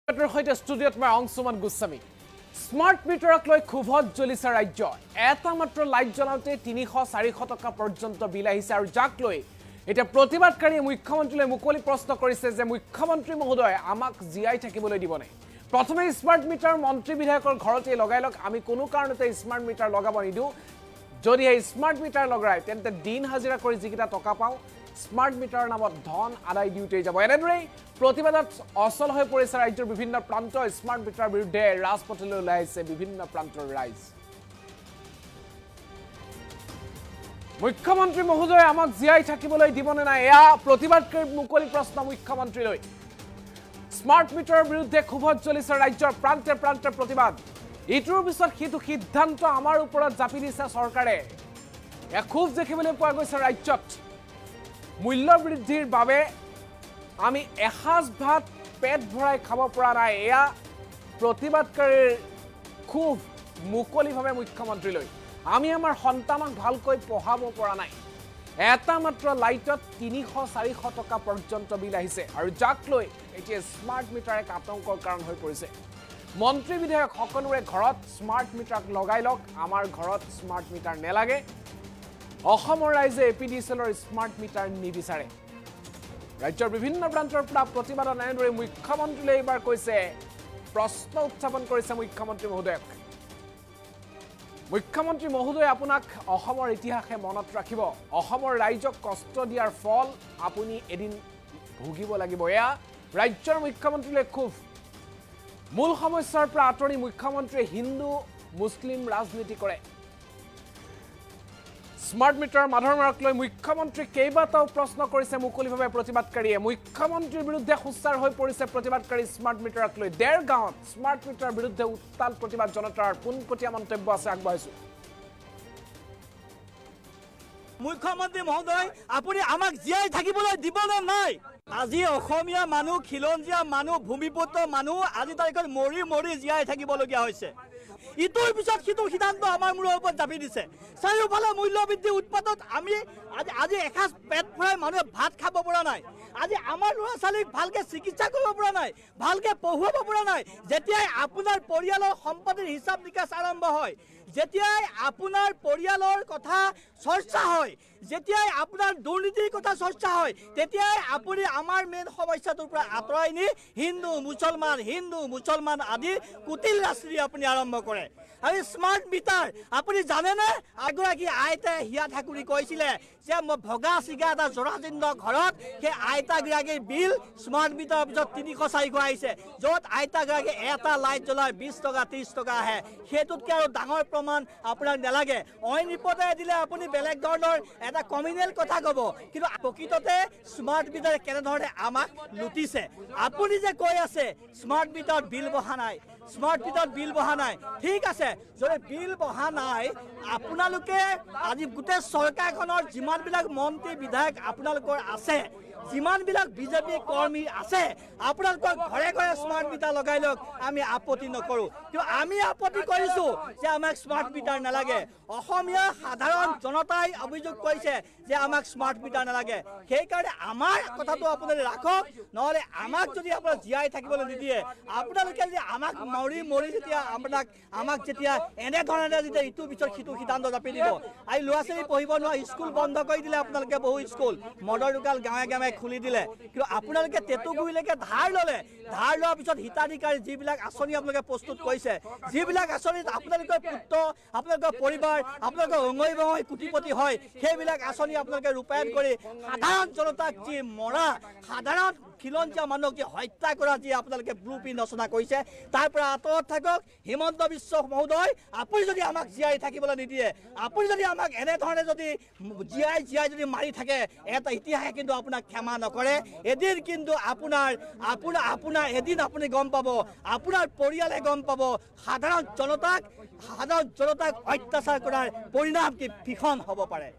ষ্টুডিঅ'ত মই অংশুমান গোস্বামী স্মাৰ্ট মিটাৰক লৈ ক্ষোভত জ্বলিছে ৰাজ্য এটা মাত্ৰ লাইট জ্বলাওঁতে 300-400 টকা পৰ্যন্ত বিল আহিছে আৰু যাক লৈ এতিয়া প্ৰতিবাদকাৰী মুখ্যমন্ত্ৰীলৈ মুকলি প্ৰশ্ন কৰিছে যে মুখ্যমন্ত্ৰী মহোদয় আমাক জিয়াই থাকিবলৈ দিবনে প্ৰথমে স্মাৰ্ট মিটাৰ মন্ত্ৰী বিধায়কৰ ঘৰতে লগাই লওক আমি কোনো কাৰণতে স্মাৰ্ট মিটাৰ লগাব নিদিও যদি এই স্মাৰ্ট মিটাৰ লগাই তেন্তে দিন হাজিৰা কৰি যিকিটা টকা পাওঁ স্মাৰ্ট মিটাৰ নামত ধন আদায় দিওঁতে যাব এনেদৰে প্ৰতিবাদত অচল হৈ পৰিছে ৰাজ্যৰ বিভিন্ন প্ৰান্ত স্মাৰ্ট মিটাৰ বিৰুদ্ধে ৰাজপথলৈ ওলাই আহিছে বিভিন্ন প্ৰান্তৰ ৰাইজ মুখ্যমন্ত্ৰী মহোদয় আমাক জিয়াই থাকিবলৈ দিবনে নাই এয়া প্ৰতিবাদকাৰী মুকলি প্ৰশ্ন মুখ্যমন্ত্ৰীলৈ স্মাৰ্ট মিটাৰৰ বিৰুদ্ধে ক্ষোভত জ্বলিছে ৰাজ্যৰ প্ৰান্তে প্ৰান্তে প্ৰতিবাদ ইটোৰ পিছত সিটো সিদ্ধান্ত আমাৰ ওপৰত জাপি দিছে চৰকাৰে ক্ষোভ দেখিবলৈ পোৱা গৈছে ৰাজ্যত মূল্য বৃদ্ধিৰ বাবে আমি এসাজ ভাত পেট ভৰাই খাব পৰা নাই এয়া প্ৰতিবাদকাৰীৰ খুব মুকলিভাৱে মুখ্যমন্ত্ৰীলৈ আমি আমাৰ সন্তানক ভালকৈ পঢ়াব পৰা নাই এটা মাত্ৰ লাইটত 300-400 টকা পৰ্যন্ত বিল আহিছে আৰু যাক লৈ এতিয়া স্মাৰ্ট মিটাৰ এক আতংকৰ কাৰণ হৈ পৰিছে মন্ত্ৰী বিধায়ক সকলোৰে ঘৰত স্মাৰ্ট মিটাৰ লগাই লওক আমাৰ ঘৰত স্মাৰ্ট মিটাৰ নেলাগে অসমৰ ৰাইজে এপিডিচিএলৰ স্মাৰ্ট মিটাৰ নিবিচাৰে ৰাজ্যৰ বিভিন্ন প্ৰান্তৰ পৰা প্ৰতিবাদত এনেদৰে মুখ্যমন্ত্ৰীলৈ এইবাৰ কৈছে প্ৰশ্ন উত্থাপন কৰিছে মুখ্যমন্ত্ৰী মহোদয় আপোনাক অসমৰ ইতিহাসে মনত ৰাখিব অসমৰ ৰাইজক কষ্ট দিয়াৰ ফল আপুনি এদিন ভুগিব লাগিব এয়া ৰাজ্যৰ মুখ্যমন্ত্ৰীলৈ খুব মূল সমস্যাৰ পৰা আঁতৰি মুখ্যমন্ত্ৰীয়ে হিন্দু মুছলিম ৰাজনীতি কৰে স্মাৰ্ট মিটাৰ মাধৰমাৰক লৈ মুখ্যমন্ত্ৰী কেইবাটাও প্ৰশ্ন কৰিছে মুকলিভাৱে প্ৰতিবাদকাৰীয়ে মুখ্যমন্ত্ৰীৰ বিৰুদ্ধে সুচাৰ হৈ পৰিছে প্ৰতিবাদকাৰী স্মাৰ্ট মিটাৰক লৈ দেৰ গাঁৱত স্মাৰ্ট মিটাৰৰ বিৰুদ্ধে উত্তাল প্ৰতিবাদ জনতাৰ পোনপটীয়া মন্তব্য আছে আগবঢ়াইছো মুখ্যমন্ত্ৰী মহোদয় আপুনি আমাক জিয়াই থাকিবলৈ দিবনে নাই আজি অসমীয়া মানুহ খিলঞ্জীয়া মানুহ ভূমিপুত্ৰ মানুহ আজি তাৰিখত মৰি মৰি জিয়াই থাকিবলগীয়া হৈছে ইটোৰ পিছত সিটো সিদ্ধান্ত আমাৰ মূৰৰ ওপৰত জাপি দিছে চাৰিওফালে মূল্য বৃদ্ধি উৎপাদত আমি আজি এসাজ পেট ভৰাই মানুহে ভাত খাব পৰা নাই আজি আমাৰ ল'ৰা ছোৱালীক ভালকৈ চিকিৎসা কৰিব পৰা নাই ভালকৈ পঢ়ুৱাব পৰা নাই যেতিয়াই আপোনাৰ পৰিয়ালৰ সম্পত্তিৰ হিচাপ নিকাচ আৰম্ভ হয় যেতিয়াই আপোনাৰ পৰিয়ালৰ কথা চৰ্চা হয় যেতিয়াই আপোনাৰ দুৰ্নীতিৰ কথা চৰ্চা হয় তেতিয়াই আপুনি আমাৰ মেইন সমস্যাটোৰ পৰা আঁতৰাই নি হিন্দু মুছলমান আদি কুটিল ৰাজনীতি আপুনি আৰম্ভ কৰে আৰু স্মাৰ্ট মিটাৰ আপুনি জানেনে আগৰাকী আইতাই হিয়া ঠাকুৰী কৈছিলে যে মই ভগা চিগা এটা জৰাজীৰ্ণ ঘৰত সেই আইতাগৰাকীৰ বিল স্মাৰ্ট মিটাৰৰ পিছত 300-400 আহিছে য'ত আইতাগৰাকী এটা লাইট জ্বলাই 20 টকা 30 টকা আহে সেইটোতকৈ আৰু ডাঙৰ প্ৰমাণ আপোনাক নালাগে অইন ৰিপৰ্টে দিলে আপুনি বেলেগ ধৰণৰ এটা কমিউনেল কথা ক'ব কিন্তু প্ৰকৃততে স্মাৰ্ট মিটাৰে কেনেধৰণে আমাক লুটিছে আপুনি যে কৈ আছে স্মাৰ্ট মিটাৰত বিল বহা নাই স্মাৰ্ট মিটাৰত বিল বহা নাই ঠিক আছে যদি বিল বহা নাই আপোনালোকে আজি গোটেই চৰকাৰখনৰ যিমানবিলাক মন্ত্ৰী বিধায়ক আপোনালোকৰ আছে যিমানবিলাক বিজেপি কৰ্মী আছে আপোনালোকৰ ঘৰে ঘৰে স্মাৰ্ট মিটাৰ লগাই লওক আমি আপত্তি নকৰোঁ কিন্তু আমি আপত্তি কৰিছোঁ যে আমাক স্মাৰ্ট মিটাৰ নালাগে অসমীয়া সাধাৰণ জনতাই অভিযোগ কৰিছে যে আমাক স্মাৰ্ট মিটাৰ নালাগে সেইকাৰণে আমাৰ কথাটো আপোনালোকে ৰাখক নহ'লে আমাক যদি আপোনাক জীয়াই থাকিবলৈ নিদিয়ে আপোনালোকে যদি আমাক মৰি যেতিয়া আমাক যেতিয়া এনেধৰণে যেতিয়া ইটোৰ পিছত সিটো সিদ্ধান্ত জাপি দিব আৰু ল'ৰা ছোৱালী পঢ়িব নোৱাৰা স্কুল বন্ধ কৰি দিলে আপোনালোকে বহু স্কুল মদৰ দোকান গাঁৱে গাঁৱে খুলি দিলে কিন্তু আপোনালোকে তেতুগুৰিলৈকে ধাৰ ল'লে ধাৰ লোৱাৰ পিছত হিতাধিকাৰী যিবিলাক আঁচনি আপোনালোকে প্ৰস্তুত কৰিছে যিবিলাক আঁচনিত আপোনালোকৰ পুত্ৰ আপোনালোকৰ পৰিবাৰ আপোনালোকৰ অঙৈ বঙৈ কোটিপতি হয় সেইবিলাক আঁচনি আপোনালোকে ৰূপায়ণ কৰি সাধাৰণ জনতাক যি মৰা সাধাৰণ খিলঞ্জীয়া মানুহক যি হত্যা কৰা যি আপোনালোকে ব্লু প্ৰিণ্ট ৰচনা কৰিছে তাৰ পৰা আঁতৰত থাকক হিমন্ত বিশ্ব মহোদয় আপুনি যদি আমাক জীয়াই থাকিবলৈ নিদিয়ে আপুনি যদি আমাক এনেধৰণে যদি জীয়াই যদি মাৰি থাকে এটা ইতিহাসে কিন্তু আপোনাক ক্ষমা নকৰে এদিন কিন্তু আপোনাৰ এদিন আপুনি গম পাব আপোনাৰ পৰিয়ালে গম পাব সাধাৰণ জনতাক অত্যাচাৰ কৰাৰ পৰিণাম কি ভীষণ হ'ব পাৰে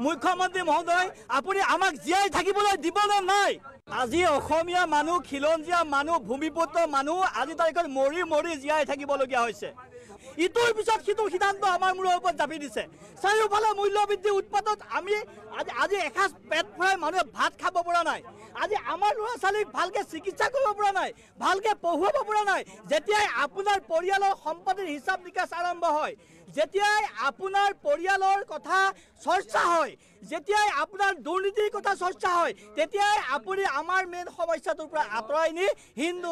মুখ্যমন্ত্ৰী মহোদয় আপুনি আমাক জীয়াই থাকিবলৈ দিবনে নাই আজি অসমীয়া মানুহ খিলঞ্জীয়া মানুহ ভূমিপুত্ৰ মানুহ আজি তাৰিখত মৰি মৰি জীয়াই থাকিবলগীয়া হৈছে ইটোৰ পিছত সিটোৰ সিদ্ধান্ত আমাৰ মূৰৰ ওপৰত জাপি দিছে চাৰিওফালে মূল্যবৃদ্ধি উৎপাদত আমি আজি এসাঁজ পেট ভৰাই মানুহে ভাত খাব পৰা নাই আজি আমাৰ ল'ৰা ছোৱালীক ভালকৈ চিকিৎসা কৰিব পৰা নাই ভালকৈ পঢ়ুৱাব পৰা নাই যেতিয়াই আপোনাৰ পৰিয়ালৰ সম্পত্তিৰ হিচাপ নিকাচ আৰম্ভ হয় যেতিয়াই আপোনাৰ পৰিয়ালৰ কথা চৰ্চা হয় যেতিয়াই আপোনাৰ দুৰ্নীতিৰ কথা চৰ্চা হয় তেতিয়াই আপুনি আমাৰ মেইন সমস্যাটোৰ পৰা আঁতৰাই নি হিন্দু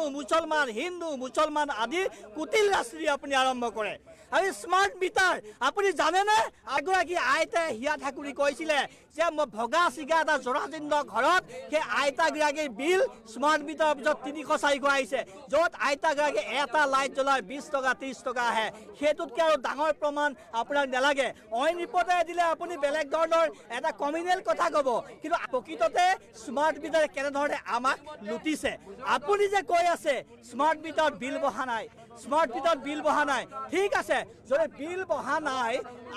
মুছলমান আদি কুটিল ৰাজনীতি আপুনি আৰম্ভ কৰে আৰু স্মাৰ্ট মিটাৰ আপুনি জানেনে আগৰাকী আইতাই হিয়া ঠাকুৰী কৈছিলে যে মই ভগা চিগা এটা জৰাজীৰ্ণ ঘৰত সেই আইতাগৰাকীৰ বিল স্মাৰ্ট মিটাৰৰ পিছত 300-400 আহিছে য'ত আইতাগৰাকী এটা লাইট জ্বলাই 20 টকা 30 টকা আহে সেইটোতকৈ আৰু ডাঙৰ প্ৰমাণ আপোনাক নালাগে অইন ৰিপৰ্টে দিলে আপুনি বেলেগ ধৰণৰ এটা কমিউনেল কথা ক'ব কিন্তু প্ৰকৃততে স্মাৰ্ট মিটাৰে কেনেধৰণে আমাক লুটিছে আপুনি যে কৈ আছে স্মাৰ্ট মিটাৰত বিল বহা নাই স্মাৰ্ট মিটাৰত বিল বহা নাই ঠিক আছে যদি বিল বহা নাই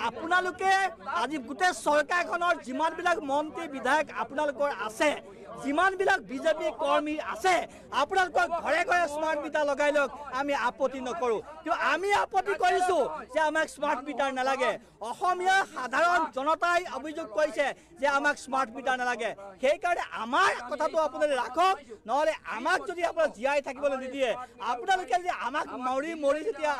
আপোনালোকে আজি গোটেই চৰকাৰখনৰ যিমানবিলাক মন্ত্ৰী বিধায়ক আপোনালোকৰ আছে যিমানবিলাক বিজেপি কৰ্মী আছে আপোনালোকৰ ঘৰে ঘৰে স্মাৰ্ট মিটাৰ লগাই লওক আমি আপত্তি নকৰোঁ কিন্তু আমি আপত্তি কৰিছোঁ যে আমাক স্মাৰ্ট মিটাৰ নালাগে অসমীয়া সাধাৰণ জনতাই অভিযোগ কৰিছে যে আমাক স্মাৰ্ট মিটাৰ নালাগে সেইকাৰণে আমাৰ কথাটো আপোনালোকে ৰাখক নহ'লে আমাক যদি আপোনাৰ জীয়াই থাকিবলৈ নিদিয়ে আপোনালোকে যদি আমাক মৰি যেতিয়া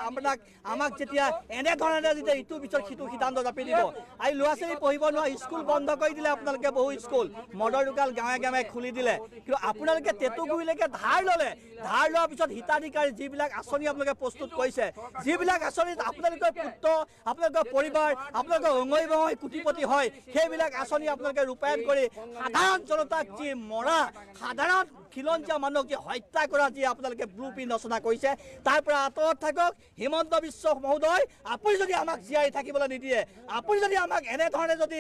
আমাক যেতিয়া এনেধৰণে যেতিয়া ইটোৰ পিছত সিটো সিদ্ধান্ত জাপি দিব আজি ল'ৰা ছোৱালী পঢ়িব নোৱাৰা স্কুল বন্ধ কৰি দিলে আপোনালোকে বহু স্কুল মদৰ দোকান গাঁৱে খুলি দিলে কিন্তু আপোনালোকে তেতুগুৰিলৈকে ধাৰ ল'লে ধাৰ লোৱাৰ পিছত হিতাধিকাৰী যিবিলাক আঁচনি আপোনালোকে প্ৰস্তুত কৰিছে যিবিলাক আঁচনিত আপোনালোকৰ পুত্ৰ আপোনালোকৰ পৰিবাৰ আপোনালোকৰ অঙৈ বঙৈ কোটিপতি হয় সেইবিলাক আঁচনি আপোনালোকে ৰূপায়ণ কৰি সাধাৰণ জনতাক যি মৰা সাধাৰণ খিলঞ্জীয়া মানুহক যি হত্যা কৰা যি আপোনালোকে ব্লু প্ৰিণ্ট ৰচনা কৰিছে তাৰ পৰা আঁতৰত থাকক হিমন্ত বিশ্ব মহোদয় আপুনি যদি আমাক জীয়াই থাকিবলৈ নিদিয়ে আপুনি যদি আমাক এনেধৰণে যদি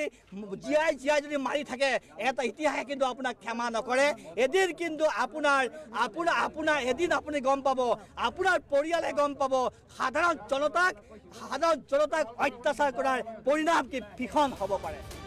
জীয়াই যদি মাৰি থাকে এটা ইতিহাসে কিন্তু আপোনাক ক্ষমা নকৰে এদিন কিন্তু আপোনাৰ এদিন আপুনি গম পাব আপোনাৰ পৰিয়ালে গম পাব সাধাৰণ জনতাক অত্যাচাৰ কৰাৰ পৰিণাম কি ভীষণ হ'ব পাৰে।